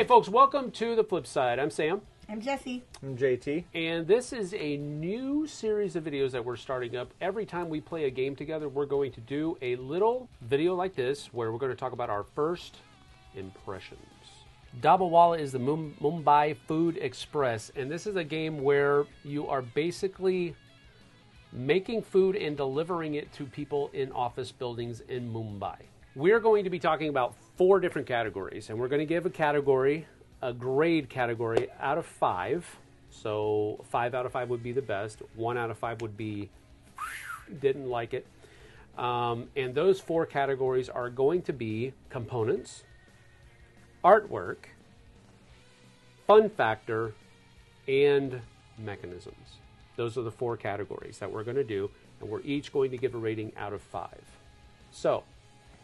right, folks, welcome to the Flipside. I'm Sam. I'm Jesse. I'm JT. And this is a new series of videos that we're starting up. Every time we play a game together, we're going to do a little video like this where we're going to talk about our first impressions. Dabba Walla is the Mumbai Food Express, and this is a game where you are basically making food and delivering it to people in office buildings in Mumbai. We're going to be talking about 4 different categories, and we're going to give a grade category out of 5. So 5 out of 5 would be the best. 1 out of 5 would be didn't like it. And those 4 categories are going to be components, artwork, fun factor, and mechanisms. Those are the 4 categories that we're going to do, and we're each going to give a rating out of 5. So,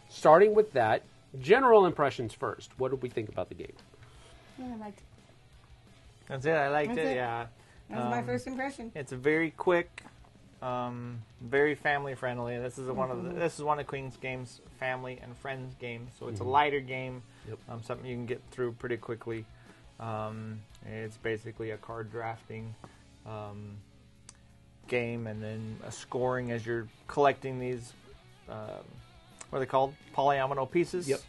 starting with that, general impressions first. What did we think about the game? I liked it. That's it. I liked That's it. it. Yeah. That was my first impression. It's a very quick, very family friendly. This is one of Queen's games, family and friends games. So it's a lighter game. Yep. Something you can get through pretty quickly. It's basically a card drafting game, and then a scoring as you're collecting these. What are they called? Polyomino pieces. Yep.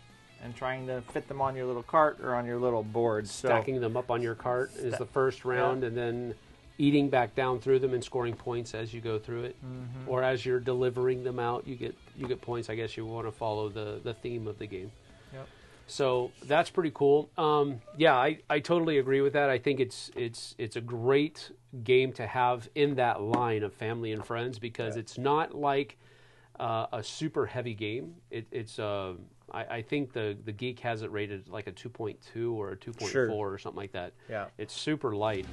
And trying to fit them on your little cart or on your little board. Stacking them up on your cart is the first round, and then eating back down through them and scoring points as you go through it. Or as you're delivering them out, you get points. I guess you want to follow the theme of the game. Yep. So that's pretty cool. Yeah, I totally agree with that. I think it's a great game to have in that line of family and friends, because it's not like a super heavy game. I think the Geek has it rated like a 2.2 or a 2.4 or something like that. Yeah. It's super light.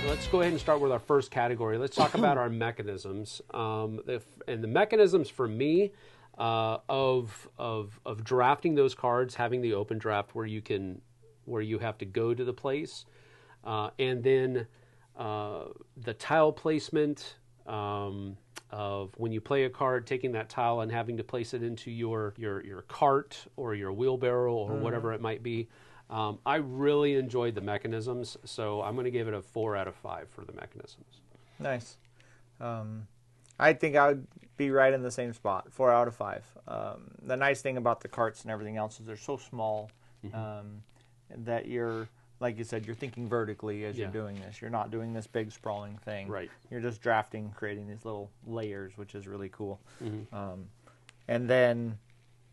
Let's go ahead and start with our first category. Let's talk about our mechanisms. And the mechanisms for me of drafting those cards, having the open draft where you have to go to the place, and then the tile placement of when you play a card, taking that tile and having to place it into your cart or your wheelbarrow or whatever it might be. I really enjoyed the mechanisms, so I'm going to give it a 4 out of 5 for the mechanisms. Nice. I think I would be right in the same spot, 4 out of 5. The nice thing about the carts and everything else is they're so small that you're, like you said, you're thinking vertically as you're doing this. You're not doing this big sprawling thing. Right. You're just drafting, creating these little layers, which is really cool. And then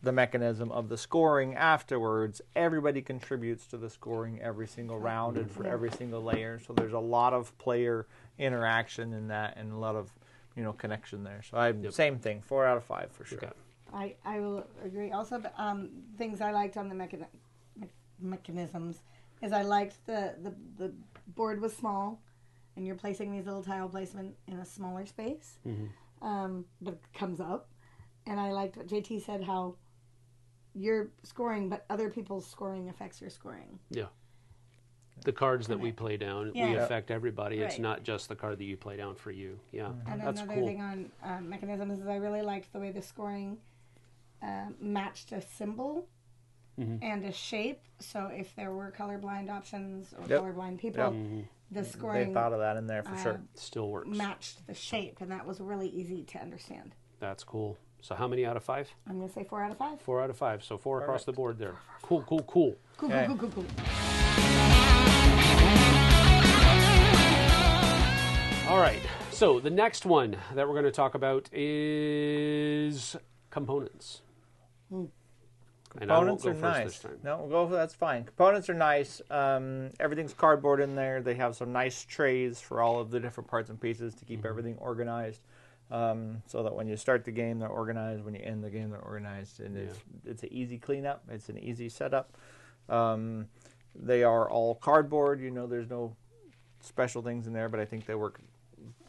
the mechanism of the scoring afterwards, everybody contributes to the scoring every single round and for every single layer. So there's a lot of player interaction in that and a lot of connection there. So same thing, 4 out of 5 for sure. Okay. I will agree. Also, things I liked on the mechanisms is I liked the board was small, and you're placing these little tile placement in a smaller space, but it comes up. And I liked what JT said, how you're scoring, but other people's scoring affects your scoring. Yeah. The cards that we play down, we affect everybody. It's not just the card that you play down for you. Yeah, and that's another cool. thing on mechanisms is I really liked the way the scoring matched a symbol and a shape. So if there were colorblind options or colorblind people, the scoring... They thought of that in there for sure. Still works. Matched the shape, and that was really easy to understand. That's cool. So how many out of 5? I'm going to say 4 out of 5. 4 out of 5. So 4 across the board there. Cool. Cool. All right. So the next one that we're going to talk about is components. Components are nice. No, we'll go. That's fine. Components are nice. Everything's cardboard in there. They have some nice trays for all of the different parts and pieces to keep everything organized, so that when you start the game, they're organized. When you end the game, they're organized, and it's an easy cleanup. It's an easy setup. They are all cardboard. There's no special things in there, but I think they work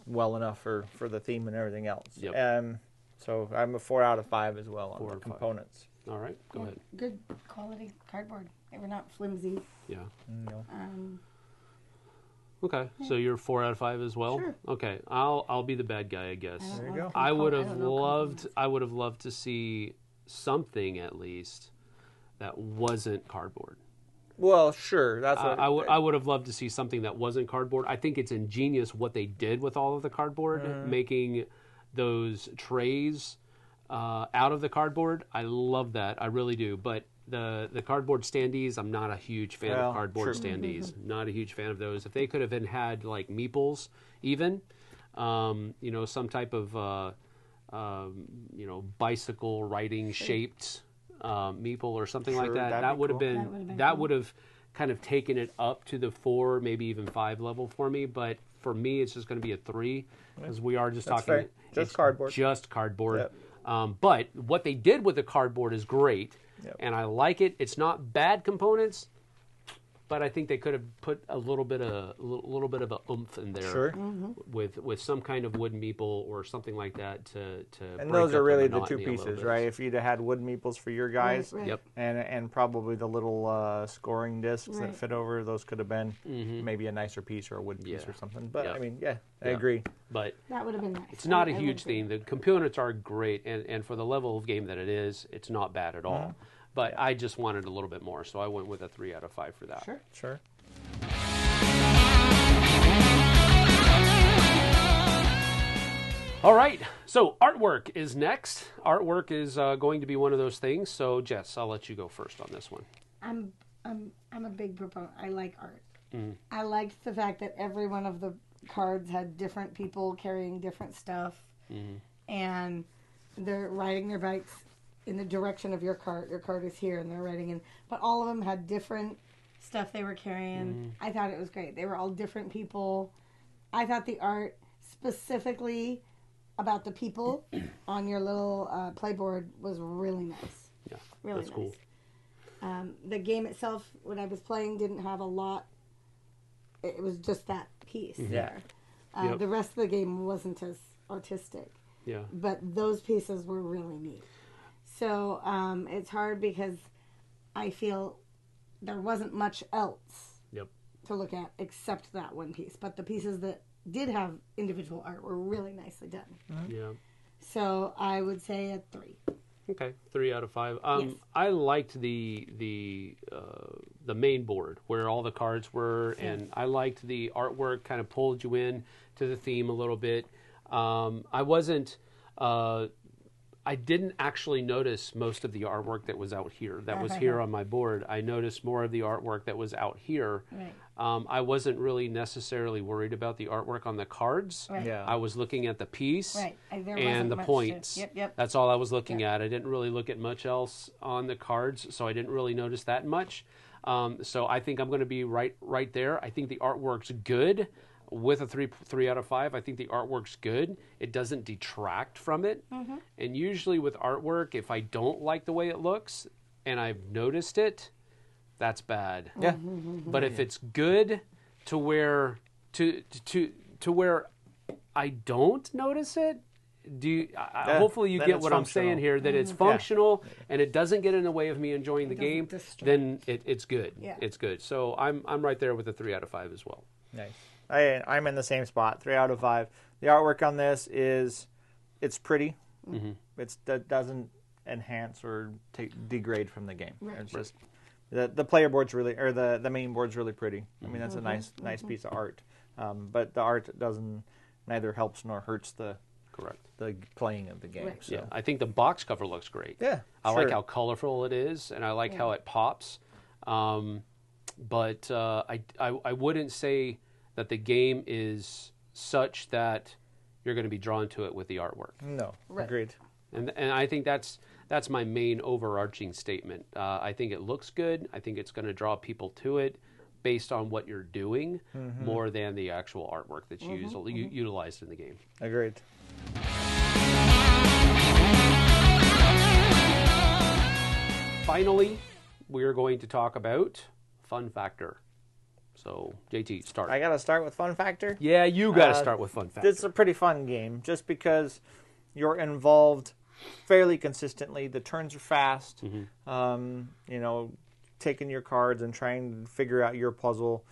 well enough for the theme and everything else. Yep. So I'm a 4 out of 5 as well on the components. All right, go ahead. Good quality cardboard. They were not flimsy. Yeah. No. Okay, so you're 4 out of 5 as well. Sure. Okay, I'll be the bad guy, I guess. There you go. I would have loved to see something at least that wasn't cardboard. Well, sure. That's what I would have loved to see something that wasn't cardboard. I think it's ingenious what they did with all of the cardboard, making those trays out of the cardboard. I love that. I really do. But the cardboard standees, I'm not a huge fan of cardboard standees. Not a huge fan of those. If they could have had like meeples, even, some type of bicycle riding shaped meeple or something like that. That would have been that would have kind of taken it up to the 4, maybe even 5 level for me. But for me, it's just going to be a 3 because we are just talking fair. Just cardboard. Just cardboard. Yep. But what they did with the cardboard is great, and I like it. It's not bad components, but I think they could have put a little bit of a oomph in there, with some kind of wood meeple or something like that to. And break those are up really the the two monotony a little pieces, bit. right? If you'd have had wood meeples for your guys, Right. Yep. and probably the little scoring discs that Right. fit over, those could have been maybe a nicer piece or a wood piece Yeah. or something. But Yeah. I mean, I agree. But That would have been nice. it's not a I huge would agree. theme. The components are great, and for the level of game that it is, it's not bad at all. But I just wanted a little bit more, so I went with a 3 out of 5 for that. Sure. All right, so artwork is next. Artwork is going to be one of those things. So Jess, I'll let you go first on this one. I'm a big proponent. I like art. I liked the fact that every one of the cards had different people carrying different stuff, and they're riding their bikes in the direction of your cart. Your cart is here, and they're riding in. But all of them had different stuff they were carrying. I thought it was great. They were all different people. I thought the art specifically about the people on your little playboard was really nice. Yeah, Really that's cool. nice. The game itself, when I was playing, didn't have a lot. It was just that piece there. Yep. The rest of the game wasn't as artistic, Yeah, but those pieces were really neat. So it's hard because I feel there wasn't much else yep. to look at except that one piece. But the pieces that did have individual art were really nicely done. Yeah. So I would say a 3. Okay, 3 out of 5. Yes. I liked the main board where all the cards were, and I liked the artwork. Kind of pulled you in to the theme a little bit. I wasn't. I didn't actually notice most of the artwork that was out here. That was here on my board. I noticed more of the artwork that was out here. Right. I wasn't really necessarily worried about the artwork on the cards. Right. Yeah. I was looking at the piece Right. There wasn't and the much points. Yep. That's all I was looking at. I didn't really look at much else on the cards, so I didn't really notice that much. So I think I'm going to be right there. I think the artwork's good. With a 3 out of 5, I think the artwork's good. It doesn't detract from it. And usually with artwork, if I don't like the way it looks and I've noticed it, that's bad. Yeah. But if it's good to where where I don't notice it, hopefully you then get it's what I'm saying functional. here, that it's functional and it doesn't get in the way of me enjoying the game, distract. then it's good. Yeah. It's good. So I'm right there with a 3 out of 5 as well. Nice. I'm in the same spot, 3 out of 5. The artwork on this it's pretty. That doesn't enhance or degrade from the game. Right. It's just the player board's really, or the main board's really pretty. I mean, that's a nice piece of art. But the art neither helps nor hurts the playing of the game. Right. So. Yeah, I think the box cover looks great. Yeah, I sure. like how colorful it is, and I like how it pops. But I wouldn't say that the game is such that you're going to be drawn to it with the artwork. No, Right. agreed. And I think that's my main overarching statement. I think it looks good. I think it's going to draw people to it based on what you're doing more than the actual artwork that's utilized in the game. Agreed. Finally, we're going to talk about fun factor. So, JT, start. I got to start with fun factor. Yeah, you got to start with fun factor. This is a pretty fun game, just because you're involved fairly consistently. The turns are fast. Taking your cards and trying to figure out your puzzle.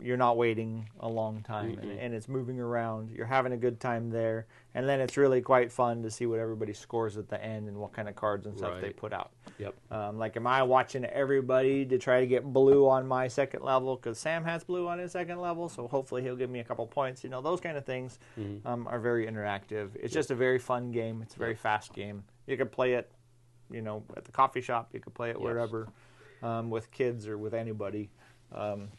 you're not waiting a long time, and it's moving around. You're having a good time there, and then it's really quite fun to see what everybody scores at the end and what kind of cards and stuff they put out. Yep. Like, am I watching everybody to try to get blue on my second level? Because Sam has blue on his second level, so hopefully he'll give me a couple points. You know, those kind of things are very interactive. It's just a very fun game. It's a very fast game. You can play it, you know, at the coffee shop. You can play it wherever, with kids or with anybody. And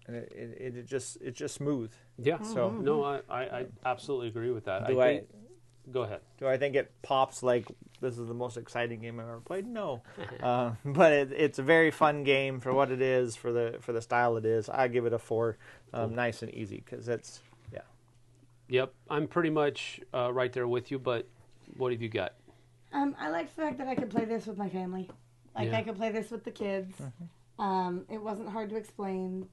it's just smooth. Yeah. So no, I absolutely agree with that. Go ahead. Do I think it pops like this is the most exciting game I've ever played? No, but it's a very fun game for what it is, for the style it is. I give it a 4, nice and easy, because it's Yep, I'm pretty much right there with you. But what have you got? I like the fact that I could play this with my family. Like I could play this with the kids. It wasn't hard to explain.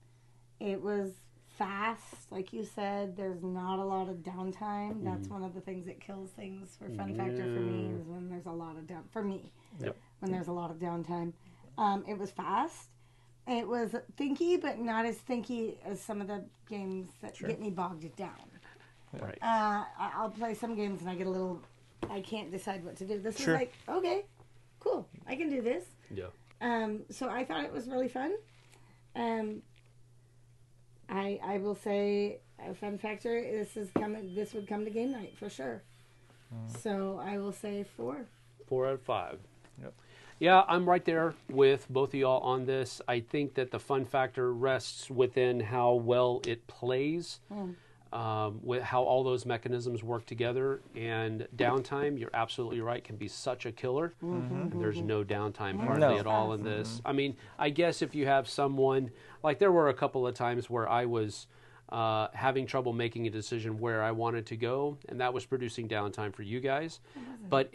It was fast, like you said. There's not a lot of downtime. That's one of the things that kills things for fun factor for me, is when there's a lot of when there's a lot of downtime. It was fast. It was thinky, but not as thinky as some of the games that get me bogged down. Right. I'll play some games and I get a little, I can't decide what to do. This is like, okay, cool, I can do this. Yeah. So I thought it was really fun. I will say a fun factor. This would come to game night for sure. So I will say 4. 4 out of 5. Yep. Yeah, I'm right there with both of y'all on this. I think that the fun factor rests within how well it plays, with how all those mechanisms work together. And downtime, you're absolutely right, can be such a killer. There's no downtime hardly at all in this. I mean, I guess if you have someone, like there were a couple of times where I was having trouble making a decision where I wanted to go, and that was producing downtime for you guys. But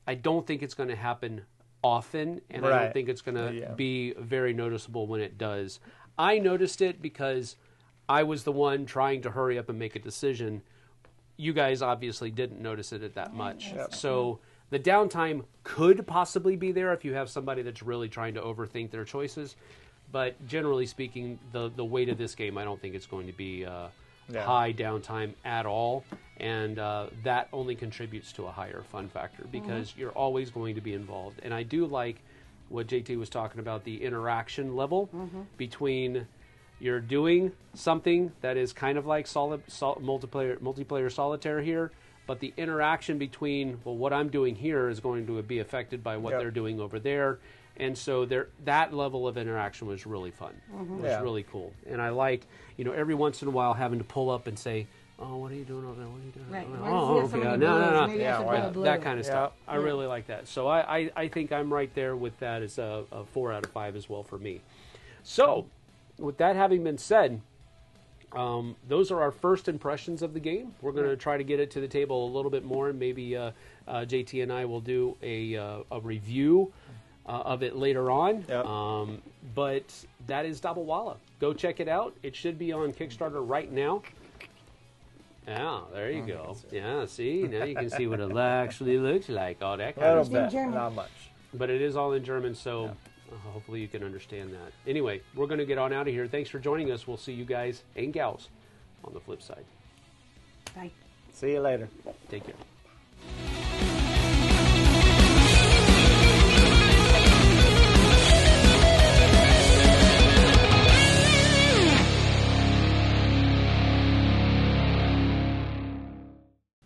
I don't think it's going to happen often, and I don't think it's going to be very noticeable when it does. I noticed it because I was the one trying to hurry up and make a decision. You guys obviously didn't notice it at that much. So the downtime could possibly be there if you have somebody that's really trying to overthink their choices. But generally speaking, the weight of this game, I don't think it's going to be high downtime at all. And that only contributes to a higher fun factor, because you're always going to be involved. And I do like what JT was talking about, the interaction level between you're doing something that is kind of like multiplayer solitaire here, but the interaction between, well, what I'm doing here is going to be affected by what they're doing over there. And so that level of interaction was really fun. It was really cool. And I like, every once in a while having to pull up and say, oh, what are you doing over there? What are you doing? Right. Oh, okay. No. That kind of stuff. Yeah. I really like that. So I think I'm right there with that as a 4 out of 5 as well for me. So with that having been said, those are our first impressions of the game. We're going to try to get it to the table a little bit more, and maybe JT and I will do a review of it later on. But that is Dabba Walla. Go check it out. It should be on Kickstarter right now. Yeah, there you go. Yeah, see? Now you can see what it actually looks like. All that kind of stuff. Not much. But it is all in German, so hopefully you can understand that. Anyway, we're going to get on out of here. Thanks for joining us. We'll see you guys and gals on the flip side. Bye. See you later. Take care.